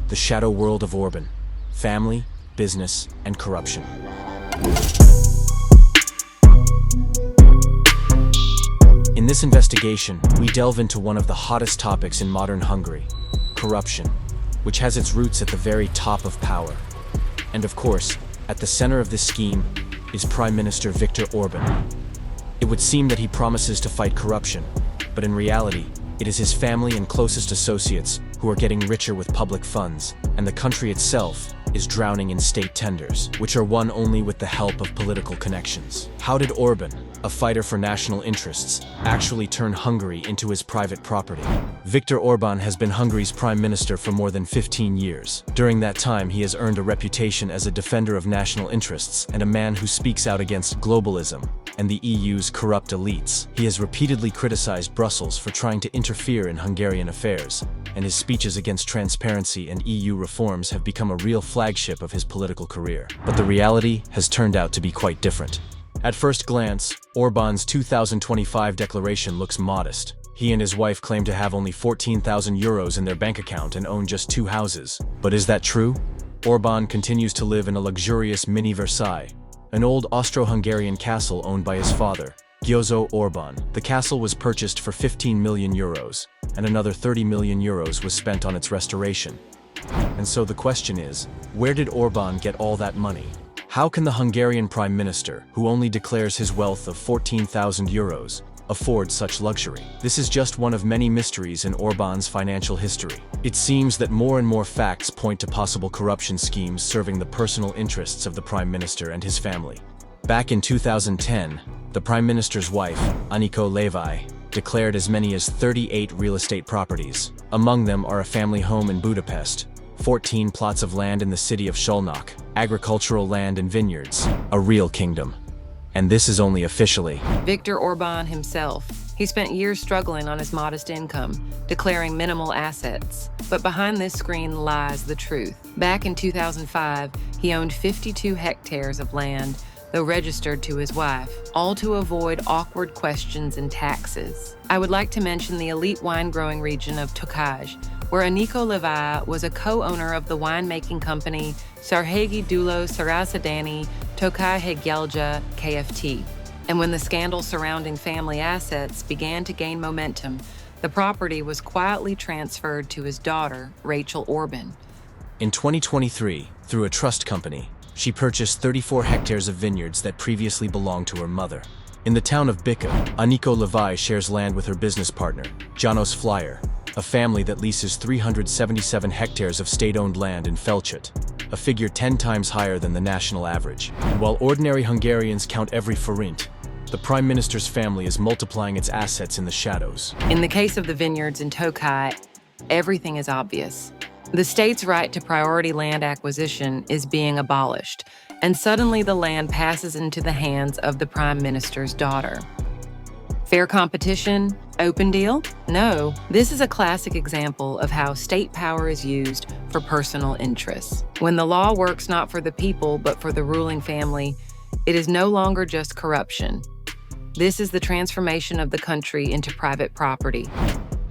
the shadow world of Orbán, family, business, and corruption. In this investigation, we delve into one of the hottest topics in modern Hungary, corruption, which has its roots at the very top of power. And of course, at the center of this scheme is Prime Minister Viktor Orbán. It would seem that he promises to fight corruption, but in reality, it is his family and closest associates who are getting richer with public funds, and the country itself is drowning in state tenders, which are won only with the help of political connections. How did Orbán, a fighter for national interests, actually turn Hungary into his private property? Viktor Orbán has been Hungary's prime minister for more than 15 years. During that time, he has earned a reputation as a defender of national interests and a man who speaks out against globalism and the EU's corrupt elites. He has repeatedly criticized Brussels for trying to interfere in Hungarian affairs, and his speeches against transparency and EU reforms have become a real flagship of his political career. But the reality has turned out to be quite different. At first glance, Orbán's 2025 declaration looks modest. He and his wife claim to have only 14,000 euros in their bank account and own just 2 houses. But is that true? Orbán continues to live in a luxurious mini Versailles, an old Austro-Hungarian castle owned by his father, Győző Orbán. The castle was purchased for 15 million euros, and another 30 million euros was spent on its restoration. And so the question is, where did Orbán get all that money? How can the Hungarian prime minister, who only declares his wealth of 14,000 euros, afford such luxury? This is just one of many mysteries in Orbán's financial history. It seems that more and more facts point to possible corruption schemes serving the personal interests of the prime minister and his family. Back in 2010, the prime minister's wife, Anikó Lavishly, declared as many as 38 real estate properties. Among them are a family home in Budapest, 14 plots of land in the city of Szolnok, agricultural land and vineyards, a real kingdom. And this is only officially. Viktor Orbán himself. He spent years struggling on his modest income, declaring minimal assets. But behind this screen lies the truth. Back in 2005, he owned 52 hectares of land, though registered to his wife, all to avoid awkward questions and taxes. I would like to mention the elite wine-growing region of Tokaj, where Anikó Lavishly was a co-owner of the winemaking company Szarhágy Dúló Szarászdani Tokaj Hegyalja Kft. And when the scandal surrounding family assets began to gain momentum, the property was quietly transferred to his daughter, Rachel Orbán. In 2023, through a trust company, she purchased 34 hectares of vineyards that previously belonged to her mother. In the town of Bicsa, Anikó Lavishly shares land with her business partner, János Flyer, a family that leases 377 hectares of state-owned land in Felcsit, a figure 10 times higher than the national average. And while ordinary Hungarians count every forint, the Prime Minister's family is multiplying its assets in the shadows. In the case of the vineyards in Tokaj, everything is obvious. The state's right to priority land acquisition is being abolished, and suddenly the land passes into the hands of the Prime Minister's daughter. Fair competition? Open deal? No. This is a classic example of how state power is used for personal interests. When the law works not for the people but for the ruling family, it is no longer just corruption. This is the transformation of the country into private property.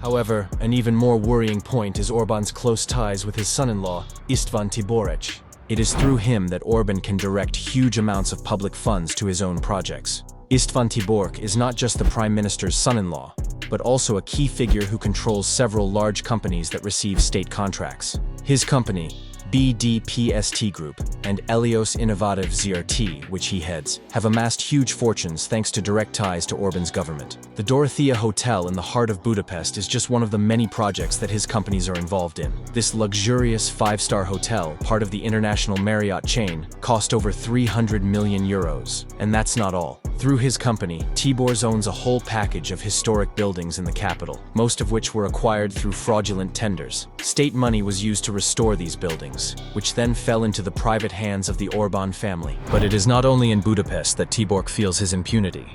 However, an even more worrying point is Orbán's close ties with his son-in-law, István Tiborcs. It is through him that Orbán can direct huge amounts of public funds to his own projects. István Tiborcs is not just the Prime Minister's son-in-law, but also a key figure who controls several large companies that receive state contracts. His company, BDPST Group, and Elios Innovative ZRT, which he heads, have amassed huge fortunes thanks to direct ties to Orbán's government. The Dorothea Hotel in the heart of Budapest is just one of the many projects that his companies are involved in. This luxurious 5-star hotel, part of the international Marriott chain, cost over 300 million euros. And that's not all. Through his company, Tiborcs owns a whole package of historic buildings in the capital, most of which were acquired through fraudulent tenders. State money was used to restore these buildings, which then fell into the private hands of the Orbán family. But it is not only in Budapest that Tiborcs feels his impunity.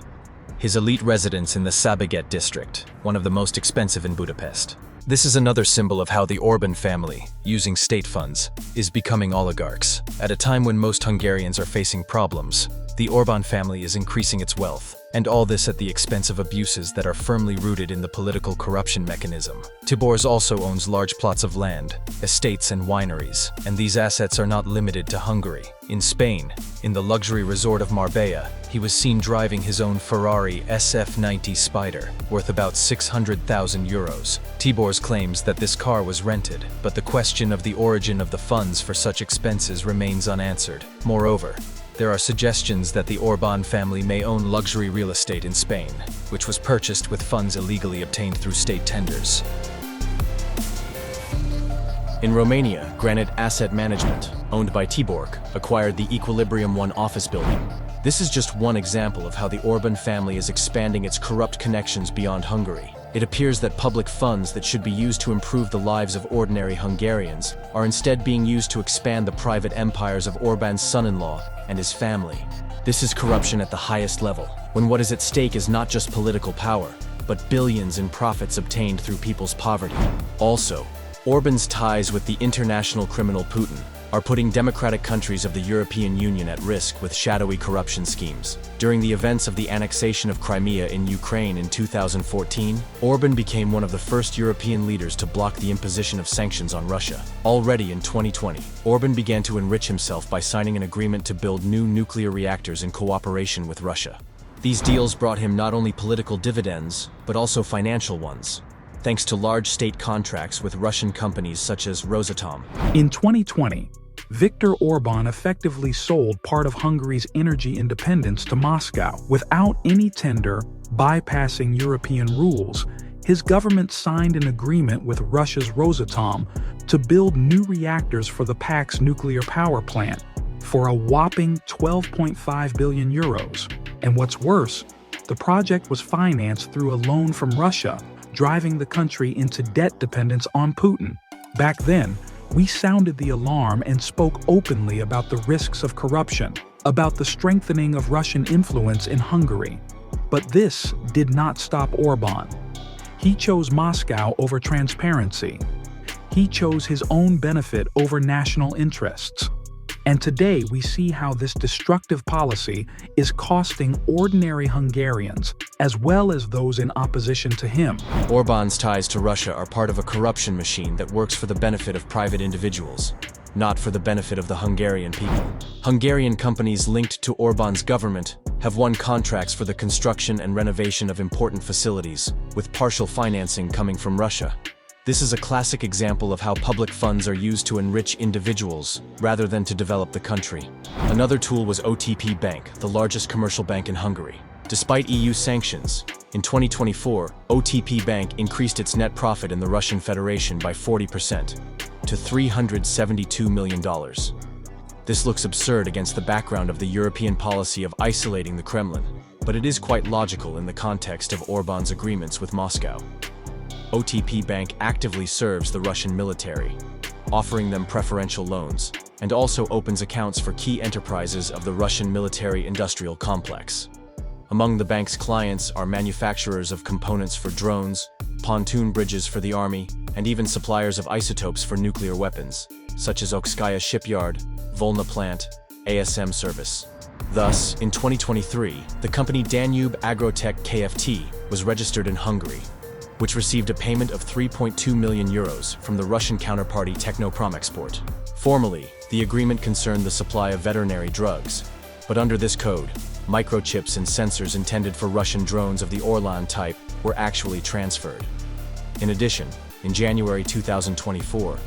His elite residence in the Szabadság district, one of the most expensive in Budapest. This is another symbol of how the Orbán family, using state funds, is becoming oligarchs. At a time when most Hungarians are facing problems, the Orbán family is increasing its wealth. And all this at the expense of abuses that are firmly rooted in the political corruption mechanism. Tibor also owns large plots of land, estates and wineries, and these assets are not limited to Hungary. In Spain, in the luxury resort of Marbella, he was seen driving his own Ferrari SF90 Spider, worth about 600,000 euros. Tibor's claims that this car was rented, but the question of the origin of the funds for such expenses remains unanswered. Moreover, there are suggestions that the Orbán family may own luxury real estate in Spain, which was purchased with funds illegally obtained through state tenders. In Romania, Granite Asset Management, owned by Tibor, acquired the Equilibrium 1 office building. This is just one example of how the Orbán family is expanding its corrupt connections beyond Hungary. It appears that public funds that should be used to improve the lives of ordinary Hungarians are instead being used to expand the private empires of Orbán's son-in-law and his family. This is corruption at the highest level, when what is at stake is not just political power, but billions in profits obtained through people's poverty. Also, Orbán's ties with the international criminal Putin are putting democratic countries of the European Union at risk with shadowy corruption schemes. During the events of the annexation of Crimea in Ukraine in 2014, Orbán became one of the first European leaders to block the imposition of sanctions on Russia. Already in 2020, Orbán began to enrich himself by signing an agreement to build new nuclear reactors in cooperation with Russia. These deals brought him not only political dividends, but also financial ones, thanks to large state contracts with Russian companies such as Rosatom. In 2020, Viktor Orbán effectively sold part of Hungary's energy independence to Moscow. Without any tender, bypassing European rules, his government signed an agreement with Russia's Rosatom to build new reactors for the Pax nuclear power plant for a whopping 12.5 billion euros. And what's worse, the project was financed through a loan from Russia, driving the country into debt dependence on Putin. Back then, we sounded the alarm and spoke openly about the risks of corruption, about the strengthening of Russian influence in Hungary. But this did not stop Orbán. He chose Moscow over transparency. He chose his own benefit over national interests. And today we see how this destructive policy is costing ordinary Hungarians, as well as those in opposition to him. Orbán's ties to Russia are part of a corruption machine that works for the benefit of private individuals, not for the benefit of the Hungarian people. Hungarian companies linked to Orbán's government have won contracts for the construction and renovation of important facilities, with partial financing coming from Russia. This is a classic example of how public funds are used to enrich individuals rather than to develop the country. Another tool was OTP Bank, the largest commercial bank in Hungary. Despite EU sanctions, in 2024, OTP Bank increased its net profit in the Russian Federation by 40% to $372 million. This looks absurd against the background of the European policy of isolating the Kremlin, but it is quite logical in the context of Orbán's agreements with Moscow. OTP Bank actively serves the Russian military, offering them preferential loans, and also opens accounts for key enterprises of the Russian military-industrial complex. Among the bank's clients are manufacturers of components for drones, pontoon bridges for the army, and even suppliers of isotopes for nuclear weapons, such as Okskaya Shipyard, Volna Plant, ASM Service. Thus, in 2023, the company Danube Agrotech Kft. Was registered in Hungary, which received a payment of 3.2 million euros from the Russian counterparty Technopromexport. Formally, the agreement concerned the supply of veterinary drugs, but under this code, microchips and sensors intended for Russian drones of the Orlan type were actually transferred. In addition, in January 2024,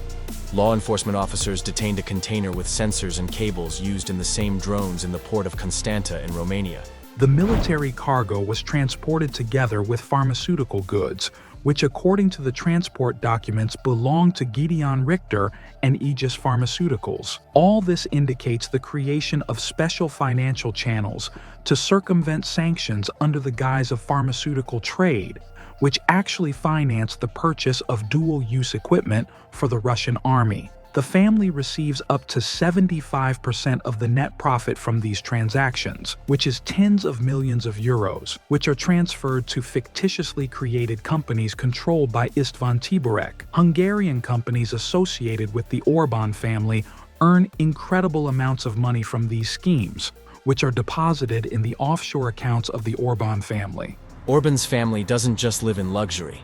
law enforcement officers detained a container with sensors and cables used in the same drones in the port of Constanta in Romania. The military cargo was transported together with pharmaceutical goods, which according to the transport documents belonged to Gideon Richter and Aegis Pharmaceuticals. All this indicates the creation of special financial channels to circumvent sanctions under the guise of pharmaceutical trade, which actually financed the purchase of dual-use equipment for the Russian army. The family receives up to 75% of the net profit from these transactions, which is tens of millions of euros, which are transferred to fictitiously created companies controlled by István Tiborek. Hungarian companies associated with the Orbán family earn incredible amounts of money from these schemes, which are deposited in the offshore accounts of the Orbán family. Orbán's family doesn't just live in luxury.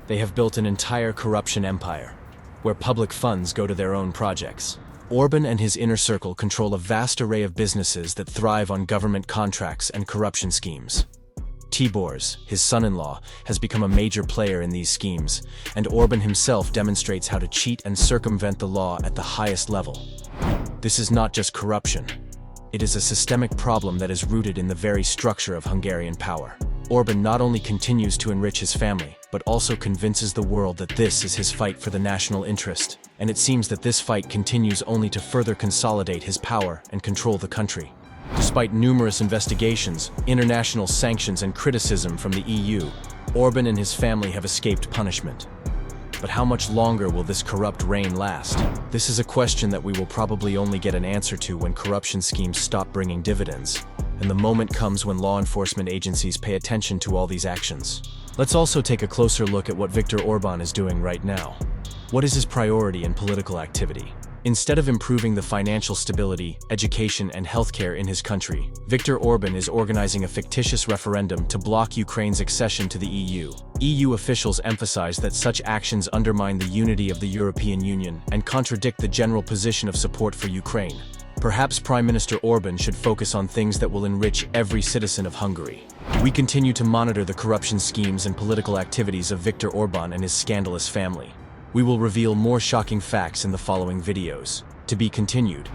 They have built an entire corruption empire, where public funds go to their own projects. Orbán and his inner circle control a vast array of businesses that thrive on government contracts and corruption schemes. Tibor, his son-in-law, has become a major player in these schemes, and Orbán himself demonstrates how to cheat and circumvent the law at the highest level. This is not just corruption. It is a systemic problem that is rooted in the very structure of Hungarian power. Orbán not only continues to enrich his family, but also convinces the world that this is his fight for the national interest, and it seems that this fight continues only to further consolidate his power and control the country. Despite numerous investigations, international sanctions and criticism from the EU, Orbán and his family have escaped punishment. But how much longer will this corrupt reign last? This is a question that we will probably only get an answer to when corruption schemes stop bringing dividends, and the moment comes when law enforcement agencies pay attention to all these actions. Let's also take a closer look at what Viktor Orbán is doing right now. What is his priority in political activity? Instead of improving the financial stability, education, and healthcare in his country, Viktor Orbán is organizing a fictitious referendum to block Ukraine's accession to the EU. EU officials emphasize that such actions undermine the unity of the European Union and contradict the general position of support for Ukraine. Perhaps Prime Minister Orbán should focus on things that will enrich every citizen of Hungary. We continue to monitor the corruption schemes and political activities of Viktor Orbán and his scandalous family. We will reveal more shocking facts in the following videos. To be continued.